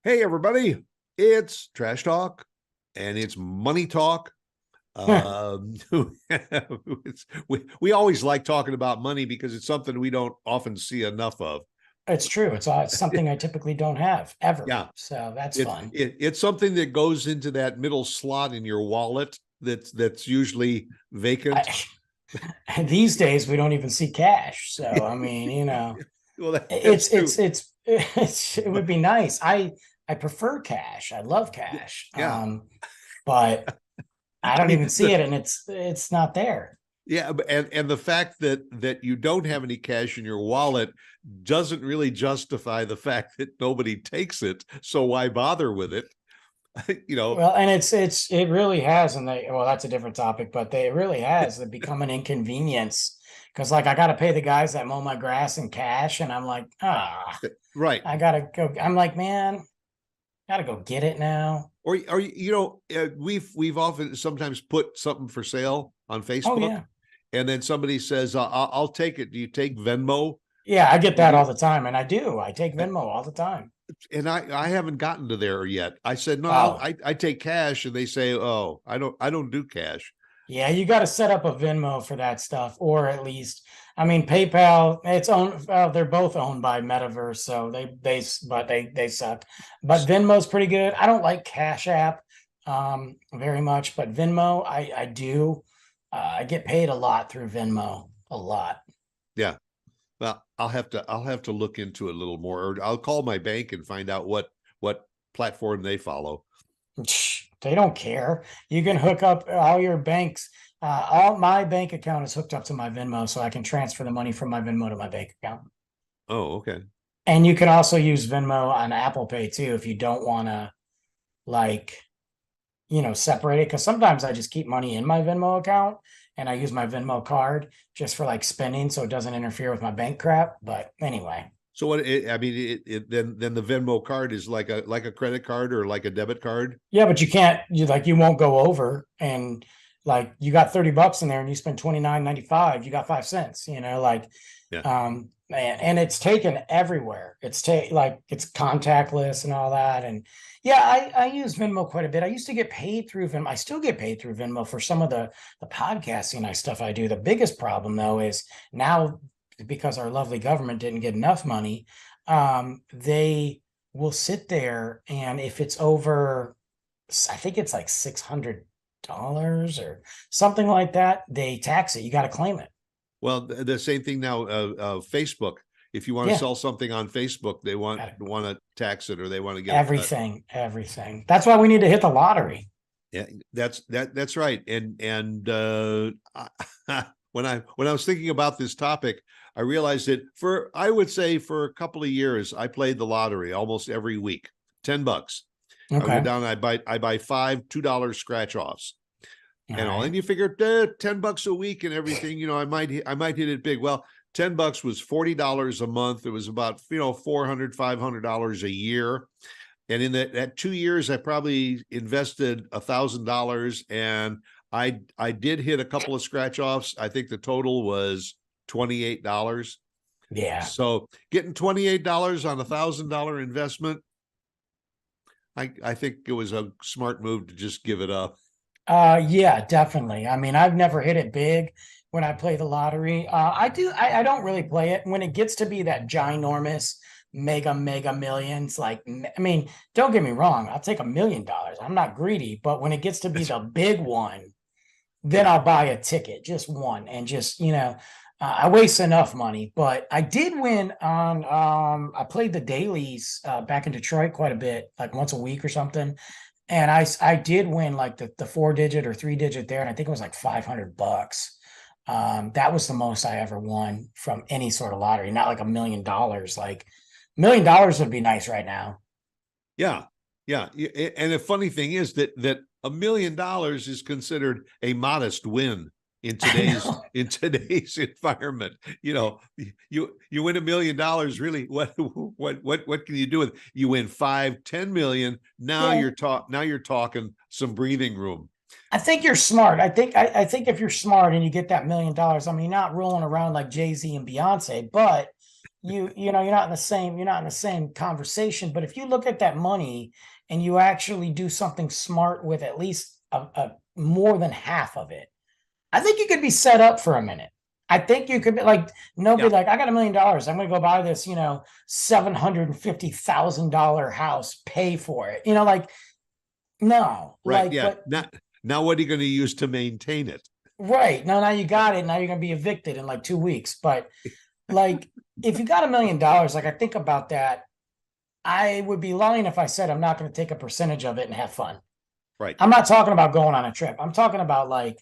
Hey, everybody, it's Trash Talk and it's Money Talk. Huh, Um, we always like talking about money because it's something we don't often see enough of. it's true. It's something I typically don't have ever. Yeah, So that's it's fun. it's something that goes into that middle slot in your wallet that's usually vacant. I, these days we don't even see cash. So I mean, Well, that's it's true. it would be nice. I prefer cash. I love cash. Yeah, But I I don't mean even see it, and it's not there. yeah, and the fact that you don't have any cash in your wallet doesn't really justify the fact that nobody takes it. So why bother with it? you know, Well, and it really has, and well, that's a different topic, but it really has become an inconvenience because like I got to pay the guys that mow my grass in cash, and I'm like, right. I gotta go. I'm like, man, gotta go get it now. Or we've often sometimes put something for sale on Oh Facebook, yeah, and then somebody says, I'll take it. Do you take Venmo yeah, I get with that all you?" the time, and I do. I take Venmo all the time. And I haven't gotten to there yet. I said, no, Oh I take cash, and they say, oh, I don't do cash. yeah, you got to set up a Venmo for that stuff, or at least, I mean, PayPal. It's owned. They're both owned by Metaverse, so they suck. But Venmo's pretty good. I don't like Cash App very much, but Venmo I do. I get paid a lot through Venmo, a lot. Yeah. Well, I'll have to look into it a little more, or I'll call my bank and find out what platform they follow. They don't care. You can hook up all your banks. All my bank account is hooked up to my Venmo, so I can transfer the money from my Venmo to my bank account. Oh, okay. And you can also use Venmo on Apple Pay too if you don't want to like, separate it. Because sometimes I just keep money in my Venmo account and I use my Venmo card just for like spending, so it doesn't interfere with my bank crap. But anyway, So I mean, then the Venmo card is like a credit card or like a debit card. yeah, but you can't. You won't go over, and like you got $30 in there and you spend 29.95, you got 5 cents. Like Yeah. and it's taken everywhere. Like it's contactless and all that. And yeah, I use Venmo quite a bit. I used to get paid through Venmo. I still get paid through Venmo for some of the podcasting stuff I do. The biggest problem though is now, because our lovely government didn't get enough money, they will sit there, and if it's over, I think it's like $600 or something like that, they tax it. You got to claim it. Well, the same thing now. Facebook. If you want to Yeah, sell something on Facebook, they want got it. want to tax it, or they want to get a cut. Everything. That's why we need to hit the lottery. Yeah, that's right. And when I was thinking about this topic, I realized that I would say for a couple of years, I played the lottery almost every week. $10. I would go Okay. down and I buy five $2 scratch offs All and all. And right. you figure $10 a week and everything, I might hit it big. Well, $10 was $40 a month. It was about $400-$500 a year. And in that 2 years, I probably invested $1,000, and I did hit a couple of scratch offs. I think the total was $28. Yeah. So getting $28 on $1,000 investment, I think it was a smart move to just give it up. Yeah, definitely. I mean, I've never hit it big when I play the lottery. I don't really play it when it gets to be that ginormous mega millions. Like, I mean, don't get me wrong, I'll take $1 million. I'm not greedy, but when it gets to be That's the big one, then yeah. I'll buy a ticket, just one, and just, I waste enough money. But I did win on, I played the dailies back in Detroit quite a bit, like once a week or something. And I did win like the 4 digit or 3 digit there, and I think it was like $500. That was the most I ever won from any sort of lottery, not like $1 million. Like $1 million would be nice right now. Yeah. Yeah. And the funny thing is that $1 million is considered a modest win in I today's know. in today's environment. You win $1 million. Really, what can you do with it? You win 5-10 million? Now Yeah. you're talking some breathing room. I think you're smart. I think if you're smart and you get that $1 million, I mean, you're not rolling around like Jay-Z and Beyonce, but you know, you're not in the same conversation. But if you look at that money and you actually do something smart with at least a more than half of it, I think you could be set up for a minute. I think you could be like, nobody Yeah. like, I got $1 million. I'm going to go buy this, $750,000 house, pay for it. Like, no, Right. like, Yeah. but Now what are you going to use to maintain it? right now you got it. Now you're going to be evicted in like 2 weeks. But like, if you got $1 million, like I think about that, I would be lying if I said I'm not going to take a percentage of it and have fun. Right. I'm not talking about going on a trip. I'm talking about like,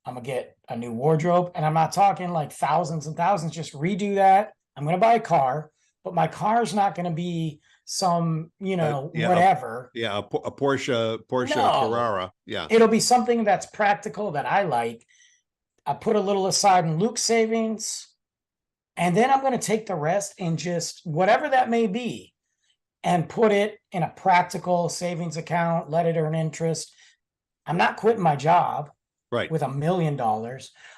I'm gonna get a new wardrobe, and I'm not talking like thousands and thousands. Just redo that. I'm gonna buy a car, but my car's not gonna be some, Yeah. whatever. A Porsche No, Carrara. Yeah. it'll be something that's practical that I like. I put a little aside in Luke's savings, and then I'm gonna take the rest and just whatever that may be, and put it in a practical savings account. Let it earn interest. I'm not quitting my job Right. with $1 million.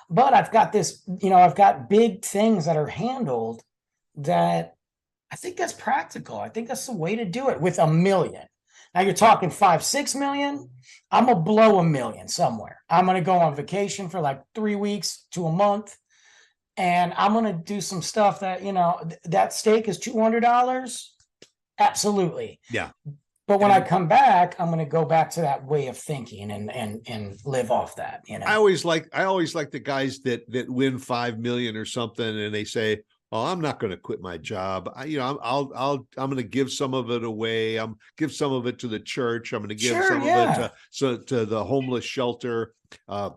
But I've got this, I've got big things that are handled that I think that's practical. I think that's the way to do it with a million. Now you're talking 5, 6 million. I'm gonna blow a million somewhere. I'm gonna go on vacation for like 3 weeks to a month, and I'm gonna do some stuff that that steak is $200. Absolutely. Yeah. But when I And come back, I'm going to go back to that way of thinking and live off that. I always like the guys that win 5 million or something, and they say, "Oh, I'm not going to quit my job. I'm going to give some of it away. I'm give some of it to the church. I'm going to give Sure, some of it yeah. to the homeless shelter. Uh,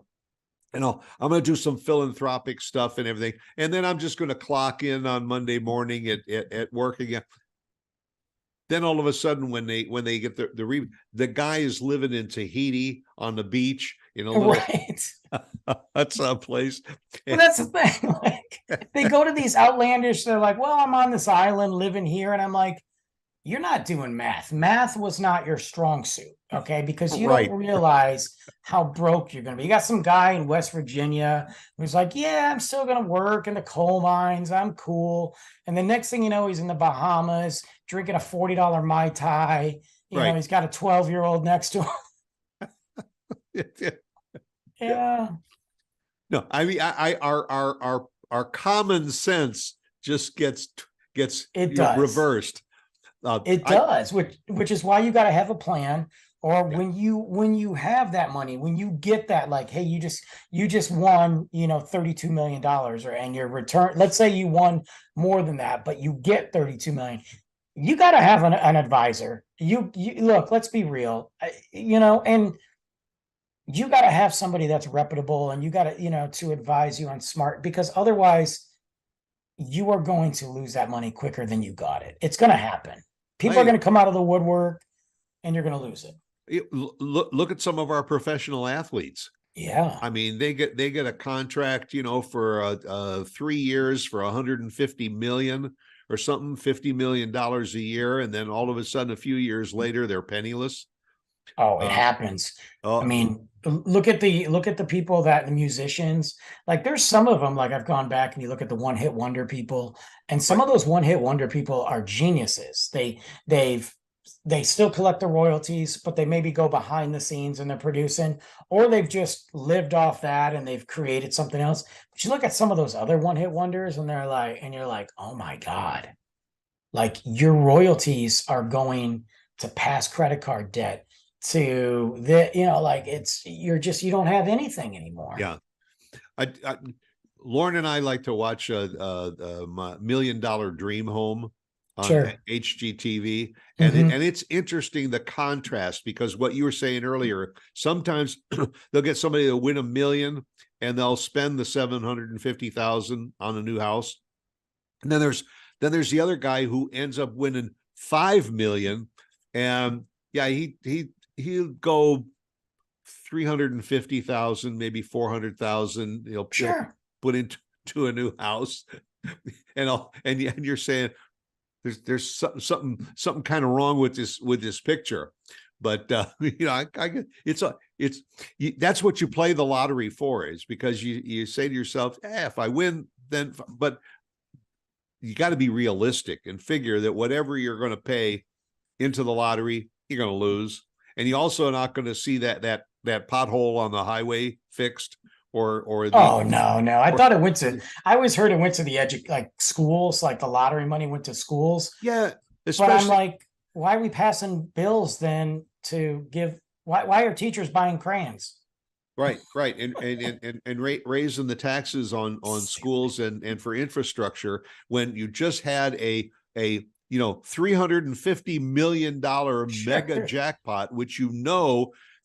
I'm going to do some philanthropic stuff and everything, and then I'm just going to clock in on Monday morning at work again." Then all of a sudden, when they get the guy is living in Tahiti on the beach in a little Right. that's a place. Well, that's the thing. Like they go to these outlandish, they're like, well, I'm on this island living here. And I'm like, you're not doing math. Math was not your strong suit. Okay. Because you don't Right. realize how broke you're going to be. You got some guy in West Virginia who's like, yeah, I'm still going to work in the coal mines. I'm cool. And the next thing you know, he's in the Bahamas drinking a $40 Mai Tai. Right. He's got a 12-year-old next to him. Yeah. No, I mean, our common sense just gets It does. reversed. It does, which is why you got to have a plan. Or Yeah. when you have that money, when you get that, like, hey, you just won, $32 million, and your return, let's say you won more than that, but you get 32 million. You got to have an advisor. You look, let's be real, and you got to have somebody that's reputable, and you got to, to advise you on smart, because otherwise you are going to lose that money quicker than you got it. It's going to happen. People are going to come out of the woodwork, and you're going to lose it. Look at some of our professional athletes. Yeah. I mean, they get a contract, for 3 years for 150 million or something, $50 million a year, and then all of a sudden, a few years later, they're penniless. Oh, it happens. I mean, look at the people the musicians, like there's some of them, like I've gone back and you look at the one hit wonder people, and some of those one hit wonder people are geniuses. They still collect the royalties, but they maybe go behind the scenes and they're producing, or they've just lived off that and they've created something else. But you look at some of those other one hit wonders and you're like, oh my God, like your royalties are going to past credit card debt to like you don't have anything anymore. Yeah. Lauren and I like to watch $1 Million Dream Home on Sure. HGTV, and it's interesting, the contrast, because what you were saying earlier, sometimes they'll get somebody to win $1 million and they'll spend the 750,000 on a new house, and then there's the other guy who ends up winning 5 million, and yeah, he'll go 350,000, maybe 400,000, Sure. put into a new house. And you're saying there's something kind of wrong with this picture. But that's what you play the lottery for, is because you say to yourself, if I win, then, but you got to be realistic and figure that whatever you're going to pay into the lottery, you're going to lose. And you also are not going to see that pothole on the highway fixed or the, Oh no, no. I or, thought it went to, I always heard it went to the like schools, like the lottery money went to schools. yeah, But I'm especially like, why are we passing bills then to give, why are teachers buying crayons? right, right. And raising the taxes on schools and for infrastructure when you just had a $350 million mega Sure. jackpot, which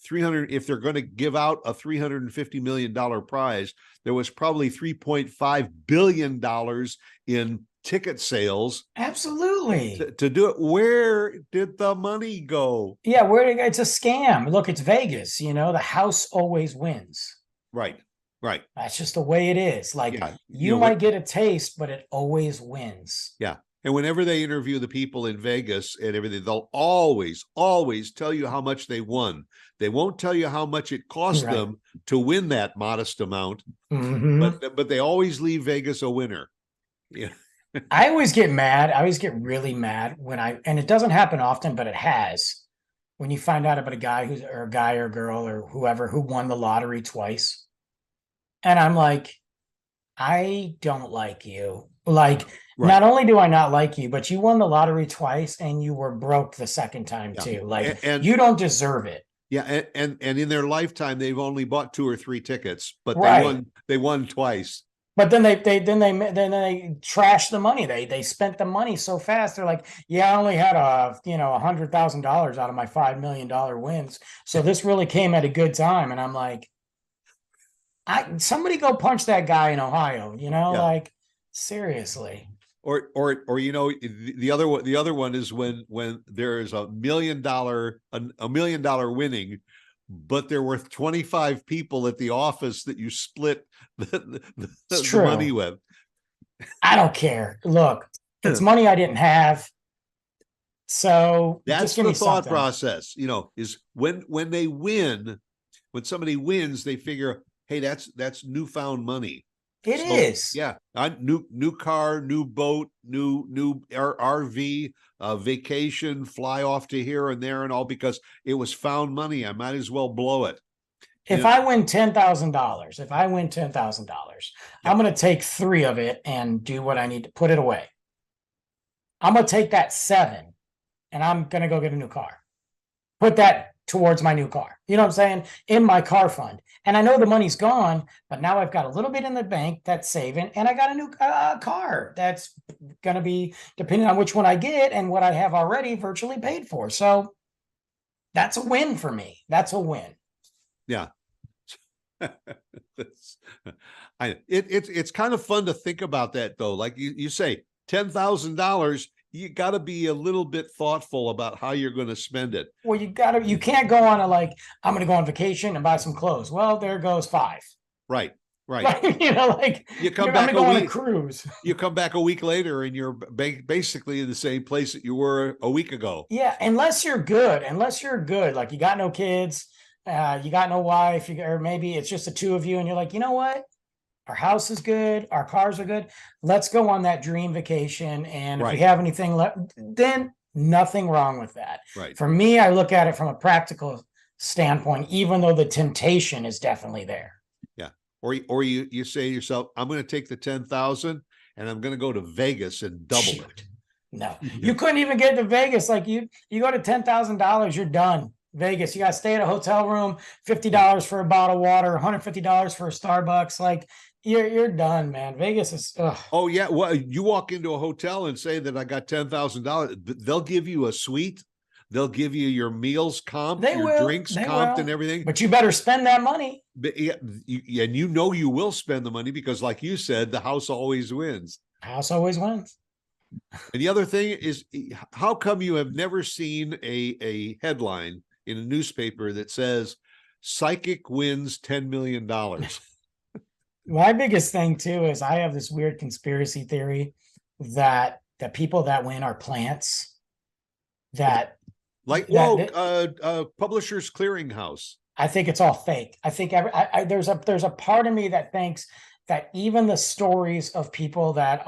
300, if they're going to give out a $350 million prize, there was probably $3.5 billion in ticket sales Absolutely. to do it. Where did the money go? Yeah, it's a scam. Look, it's Vegas, the house always wins. Right, right. That's just the way it is. Like Yeah, you might get a taste, but it always wins. yeah. And whenever they interview the people in Vegas and everything, they'll always, always tell you how much they won. They won't tell you how much it cost Right. them to win that modest amount, Mhm. but they always leave Vegas a winner. Yeah. I always get mad. I always get really mad and it doesn't happen often, but it has, when you find out about a guy or a guy or girl or whoever who won the lottery twice. And I'm like, I don't like you. Like, Right. not only do I not like you, but you won the lottery twice and you were broke the second time Yeah. too. Like, And you don't deserve it. yeah, and in their lifetime they've only bought 2 or 3 tickets, but Right. they won twice. But then they trash the money. They spent the money so fast. They're like, yeah, I only had $100,000 out of my $5 million wins. So this really came at a good time. And I'm like, somebody go punch that guy in Ohio, Yeah. like seriously. Or the other one is when there is $1 million winning, but there were 25 people at the office that you split the money with. I don't care. Look, it's money I didn't have. So that's just give the me thought something. process, is when they win, when somebody wins, they figure, hey, that's newfound money. It is. Yeah, new car, new boat, new RV, vacation, fly off to here and there and all, because it was found money. I might as well blow it. If I win $10,000, I'm going to take 3 of it and do what I need to put it away. I'm going to take that 7 and I'm going to go get a new car. Put that towards my new car. You know what I'm saying? In my car fund. And I know the money's gone, but now I've got a little bit in the bank that's saving, and I got a new car that's going to be, depending on which one I get and what I have already, virtually paid for. So that's a win for me. That's a win. Yeah. It's kind of fun to think about that though. Like you say, $10,000, you got to be a little bit thoughtful about how you're going to spend it. Well, you can't go on I'm going to go on vacation and buy some clothes. Well, there goes 5. Right. You come back on a cruise. You come back a week later and you're basically in the same place that you were a week ago. Yeah. Unless you're good, like you got no kids, you got no wife, or maybe it's just the 2 of you and you're like, you know what? Our house is good. Our cars are good. Let's go on that dream vacation. And if we have anything left, then nothing wrong with that. Right. For me, I look at it from a practical standpoint, even though the temptation is definitely there. Yeah. Or you say to yourself, I'm going to take the 10,000 and I'm going to go to Vegas and double it. No, you couldn't even get to Vegas. Like you go to $10,000, you're done. Vegas, you got to stay at a hotel room, $50 for a bottle of water, $150 for a Starbucks. Like you're done, man. Vegas is. Ugh. Oh yeah, well, you walk into a hotel and say that I got $10,000. They'll give you a suite. They'll give you your meals comped, drinks comped, and everything. But you better spend that money. But yeah, and you will spend the money because, like you said, the house always wins. House always wins. And the other thing is, how come you have never seen a headline in a newspaper that says psychic wins $10 million? My biggest thing too is I have this weird conspiracy theory that the people that win are plants. Publishers Clearinghouse. I think it's all fake. I think there's a part of me that thinks that even the stories of people that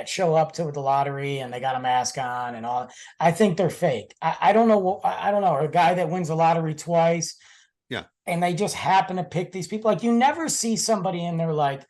show up to the lottery and they got a mask on and all, I think they're fake. I don't know. I don't know. Or a guy that wins the lottery twice Yeah. and they just happen to pick these people. Like, you never see somebody in their like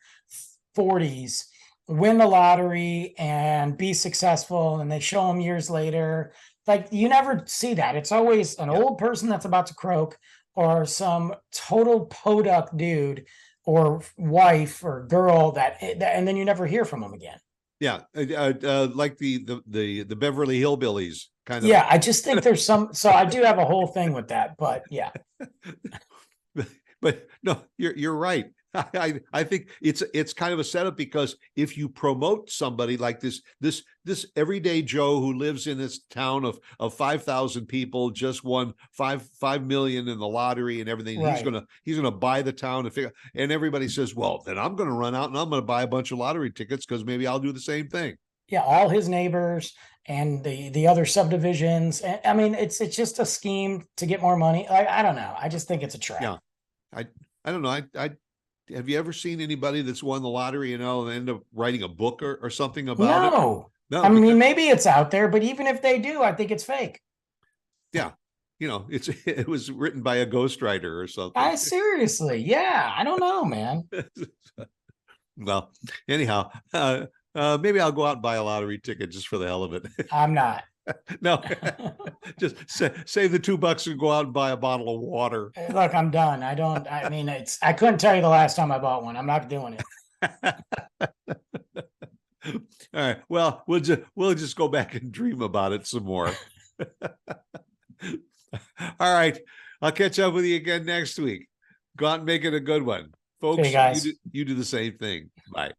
40s win the lottery and be successful and they show them years later. Like, you never see that. It's always an Yeah. old person that's about to croak, or some total podunk dude or wife or girl and then you never hear from them again. Yeah. Like the Beverly Hillbillies kind of. Yeah, I just think there's so I do have a whole thing with that, but yeah. But no, you're right. I think it's kind of a setup, because if you promote somebody like this everyday Joe who lives in this town of 5,000 people, just won 5 million in the lottery and everything, Right. he's gonna buy the town and figure, and everybody says, well, then I'm gonna run out and I'm gonna buy a bunch of lottery tickets because maybe I'll do the same thing. Yeah, all his neighbors and the other subdivisions. And I mean, it's just a scheme to get more money. I don't know. I just think it's a trap. Yeah. I don't know. I have you ever seen anybody that's won the lottery, and end up writing a book or something about it? No. No, I mean, because maybe it's out there, but even if they do, I think it's fake. yeah, it was written by a ghostwriter or something. I seriously, yeah, I don't know, man. Well, anyhow, maybe I'll go out and buy a lottery ticket just for the hell of it. I'm not. No, just save the $2 and go out and buy a bottle of water. Look, I'm done. I mean, I couldn't tell you the last time I bought one. I'm not doing it. All right. Well, we'll just go back and dream about it some more. All right. I'll catch up with you again next week. Go out and make it a good one. Folks, Okay, guys. you do the same thing. Bye.